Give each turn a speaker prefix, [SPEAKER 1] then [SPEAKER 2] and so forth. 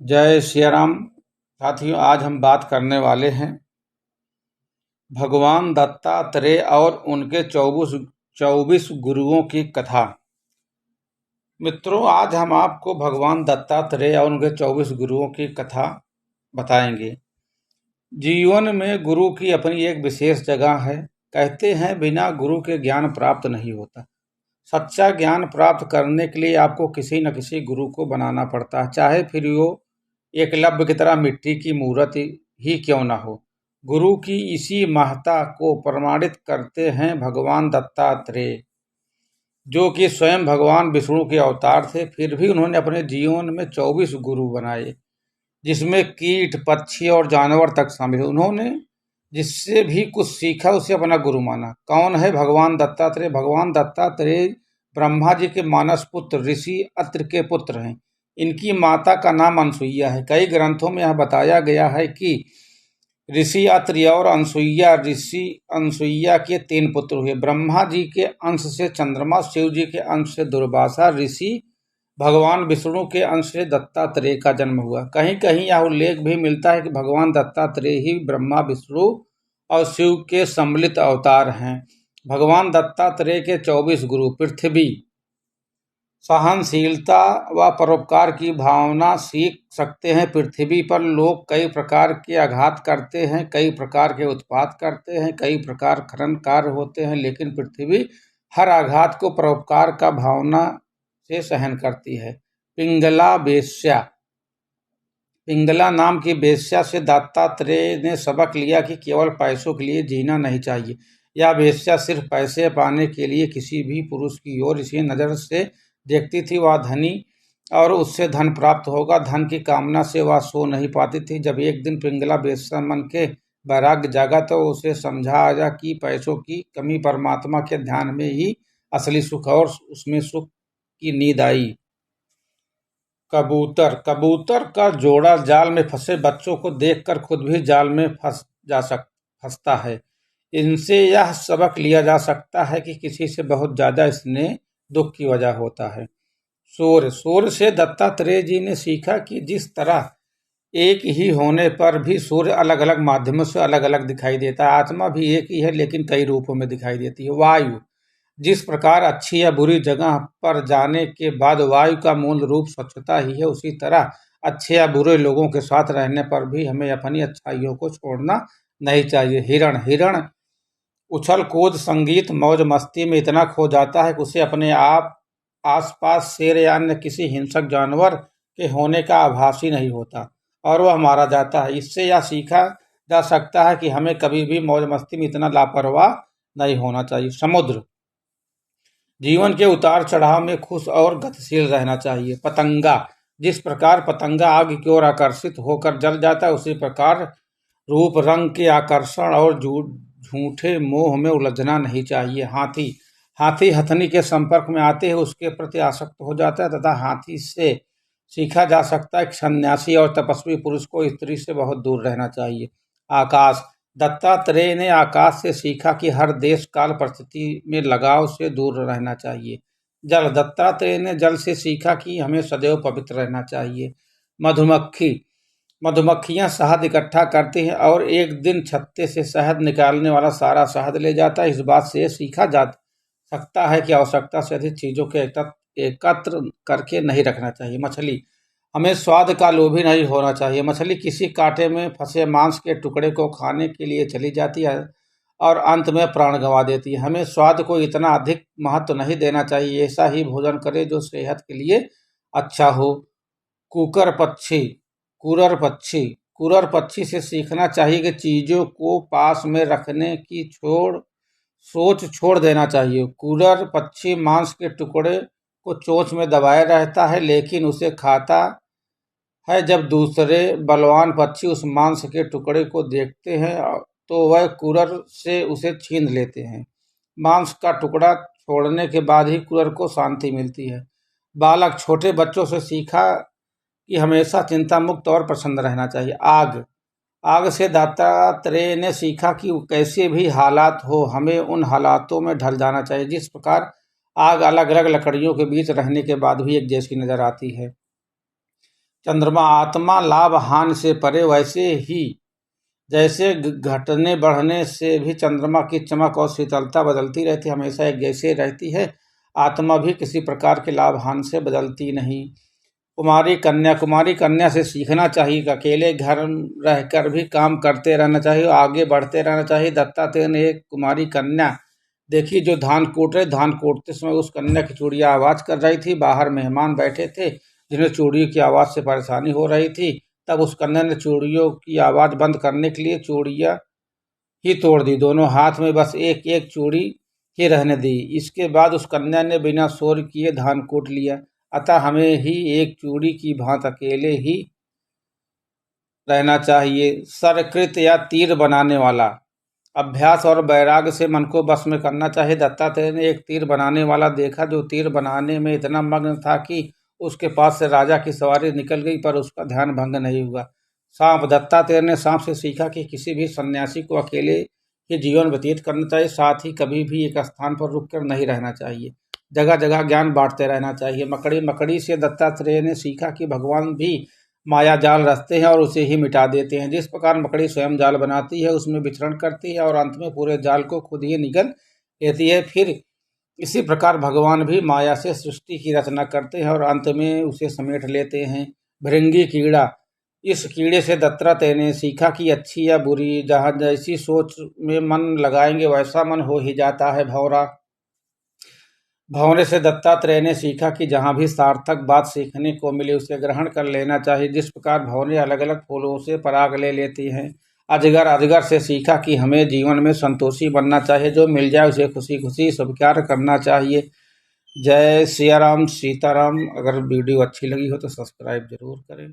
[SPEAKER 1] जय सिया राम। साथियों, आज हम बात करने वाले हैं भगवान दत्तात्रेय और उनके 24 गुरुओं की कथा। मित्रों, आज हम आपको भगवान दत्तात्रेय और उनके 24 गुरुओं की कथा बताएंगे। जीवन में गुरु की अपनी एक विशेष जगह है। कहते हैं बिना गुरु के ज्ञान प्राप्त नहीं होता। सच्चा ज्ञान प्राप्त करने के लिए आपको किसी न किसी गुरु को बनाना पड़ता है, चाहे फिर वो एकलव्य की तरह मिट्टी की मूर्त ही क्यों न हो। गुरु की इसी महत्ता को प्रमाणित करते हैं भगवान दत्तात्रेय, जो कि स्वयं भगवान विष्णु के अवतार थे। फिर भी उन्होंने अपने जीवन में 24 गुरु बनाए, जिसमें कीट, पक्षी और जानवर तक शामिल है। उन्होंने जिससे भी कुछ सीखा उसे अपना गुरु माना। कौन है भगवान दत्तात्रेय? भगवान दत्तात्रेय ब्रह्मा जी के मानस पुत्र ऋषि अत्रि के पुत्र हैं। इनकी माता का नाम अनसुईया है। कई ग्रंथों में यह बताया गया है कि ऋषि अत्रि और ऋषि अनसुईया के 3 पुत्र हुए। ब्रह्मा जी के अंश से चंद्रमा, शिव जी के अंश से दुर्वासा ऋषि, भगवान विष्णु के अंश से दत्तात्रेय का जन्म हुआ। कहीं कहीं यह उल्लेख भी मिलता है कि भगवान दत्तात्रेय ही ब्रह्मा, विष्णु और शिव के सम्मिलित अवतार हैं। भगवान दत्तात्रेय के 24 गुरु पृथ्वी, सहनशीलता व परोपकार की भावना सीख सकते हैं। पृथ्वी पर लोग कई प्रकार के आघात करते हैं, कई प्रकार के उत्पात करते हैं, कई प्रकार खनन कार्य होते हैं, लेकिन पृथ्वी हर आघात को परोपकार का भावना से सहन करती है। पिंगला वेश्या, पिंगला नाम की वेश्या से दत्तात्रेय ने सबक लिया कि केवल पैसों के लिए जीना नहीं चाहिए। यह वेश्या सिर्फ पैसे पाने के लिए किसी भी पुरुष की ओर इसी नज़र से देखती थी, वह धनी और उससे धन प्राप्त होगा, धन की कामना से वह सो नहीं पाती थी। जब एक दिन पिंगला वेश्या मन के वैराग्य जागा तो उसे समझा आया कि पैसों की कमी परमात्मा के ध्यान में ही असली सुख है, और उसमें सुख की नींद आई। कबूतर, कबूतर का जोड़ा जाल में फंसे बच्चों को देखकर खुद भी जाल में फंसता है। इनसे यह सबक लिया जा सकता है कि किसी से बहुत ज्यादा स्नेह दुख की वजह होता है। सूर्य, सूर्य से दत्तात्रेय जी ने सीखा कि जिस तरह एक ही होने पर भी सूर्य अलग अलग माध्यमों से अलग अलग दिखाई देता है, आत्मा भी एक ही है लेकिन कई रूपों में दिखाई देती है। वायु, जिस प्रकार अच्छी या बुरी जगह पर जाने के बाद वायु का मूल रूप स्वच्छता ही है, उसी तरह अच्छे या बुरे लोगों के साथ रहने पर भी हमें अपनी अच्छाइयों को छोड़ना नहीं चाहिए। हिरण, हिरण उछल कूद, संगीत, मौज मस्ती में इतना खो जाता है कि उसे अपने आप आसपास शेर या अन्य किसी हिंसक जानवर के होने का आभास ही नहीं होता और वह मारा जाता है। इससे यह सीखा जा सकता है कि हमें कभी भी मौज मस्ती में इतना लापरवाह नहीं होना चाहिए। समुद्र, जीवन के उतार चढ़ाव में खुश और गतिशील रहना चाहिए। पतंगा, जिस प्रकार पतंगा आग की ओर आकर्षित होकर जल जाता है, उसी प्रकार रूप रंग के आकर्षण और झूठे मोह में उलझना नहीं चाहिए। हाथी, हाथी हथनी के संपर्क में आते ही उसके प्रति आसक्त हो जाता है तथा हाथी से सीखा जा सकता है कि सन्यासी और तपस्वी पुरुष को स्त्री से बहुत दूर रहना चाहिए। आकाश, दत्तात्रेय ने आकाश से सीखा कि हर देश काल परिस्थिति में लगाव से दूर रहना चाहिए। जल, दत्तात्रेय ने जल से सीखा कि हमें सदैव पवित्र रहना चाहिए। मधुमक्खी, मधुमक्खियां शहद इकट्ठा करती हैं और एक दिन छत्ते से शहद निकालने वाला सारा शहद ले जाता है। इस बात से सीखा जा सकता है कि आवश्यकता से अधिक चीजों के एकत्र करके नहीं रखना चाहिए। मछली, हमें स्वाद का लोभी नहीं होना चाहिए। मछली किसी कांटे में फंसे मांस के टुकड़े को खाने के लिए चली जाती है और अंत में प्राण गंवा देती है। हमें स्वाद को इतना अधिक महत्व नहीं देना चाहिए। ऐसा ही भोजन करें जो सेहत के लिए अच्छा हो। कुकर पक्षी, कुरर पक्षी, कुरर पक्षी से सीखना चाहिए कि चीजों को पास में रखने की सोच छोड़ देना चाहिए। कुरर पक्षी मांस के टुकड़े को चोंच में दबाए रहता है लेकिन उसे खाता है। जब दूसरे बलवान पक्षी उस मांस के टुकड़े को देखते हैं तो वह कुरर से उसे छीन लेते हैं। मांस का टुकड़ा छोड़ने के बाद ही कुरर को शांति मिलती है। बालक, छोटे बच्चों से सीखा कि हमेशा चिंता मुक्त और प्रसन्न रहना चाहिए। आग, आग से दत्तात्रेय ने सीखा कि कैसे भी हालात हो हमें उन हालातों में ढल जाना चाहिए। जिस प्रकार आग अलग अलग लकड़ियों के बीच रहने के बाद भी एक जैसी नजर आती है, चंद्रमा आत्मा लाभ हानि से परे, वैसे ही जैसे घटने बढ़ने से भी चंद्रमा की चमक और शीतलता बदलती रहती है, हमेशा एक जैसे रहती है, आत्मा भी किसी प्रकार के लाभ हानि से बदलती नहीं। कुमारी कन्या से सीखना चाहिए कि अकेले घर रहकर भी काम करते रहना चाहिए, आगे बढ़ते रहना चाहिए। दत्तात्रेय ने एक कुमारी कन्या देखी जो धान कूटते समय उस कन्या की चूड़ियां आवाज कर रही थी। बाहर मेहमान बैठे थे जिन्हें चूड़ियों की आवाज से परेशानी हो रही थी। तब उस कन्या ने चूड़ियों की आवाज बंद करने के लिए चूड़ियां ही तोड़ दी, दोनों हाथ में बस एक एक चूड़ी ही रहने दी। इसके बाद उस कन्या ने बिना शोर किए धान कूट लिया। अतः हमें ही एक चूड़ी की भांति अकेले ही रहना चाहिए। सरकृत या तीर बनाने वाला, अभ्यास और वैराग्य से मन को बस में करना चाहिए। दत्तात्रेय ने एक तीर बनाने वाला देखा जो तीर बनाने में इतना मग्न था कि उसके पास से राजा की सवारी निकल गई, पर उसका ध्यान भंग नहीं हुआ। सांप, दत्तात्रेय ने सांप से सीखा कि किसी भी सन्यासी को अकेले ही जीवन व्यतीत करना चाहिए, साथ ही कभी भी एक स्थान पर रुककर नहीं रहना चाहिए, जगह जगह ज्ञान बांटते रहना चाहिए। मकड़ी से दत्तात्रेय ने सीखा कि भगवान भी माया जाल रचते हैं और उसे ही मिटा देते हैं। जिस प्रकार मकड़ी स्वयं जाल बनाती है, उसमें विचरण करती है और अंत में पूरे जाल को खुद ही निगल लेती है, फिर इसी प्रकार भगवान भी माया से सृष्टि की रचना करते हैं और अंत में उसे समेट लेते हैं। भृंगी कीड़ा, इस कीड़े से दत्तात्रेय ने सीखा कि अच्छी या बुरी, जहाँ जैसी सोच में मन लगाएंगे वैसा मन हो ही जाता है। भंवरे से दत्तात्रेय ने सीखा कि जहाँ भी सार्थक बात सीखने को मिले उसे ग्रहण कर लेना चाहिए। जिस प्रकार भंवरे अलग अलग फूलों से पराग ले लेती हैं। अजगर से सीखा कि हमें जीवन में संतोषी बनना चाहिए, जो मिल जाए उसे खुशी खुशी स्वीकार करना चाहिए। जय सिया राम, सीताराम। अगर वीडियो अच्छी लगी हो तो सब्सक्राइब जरूर करें।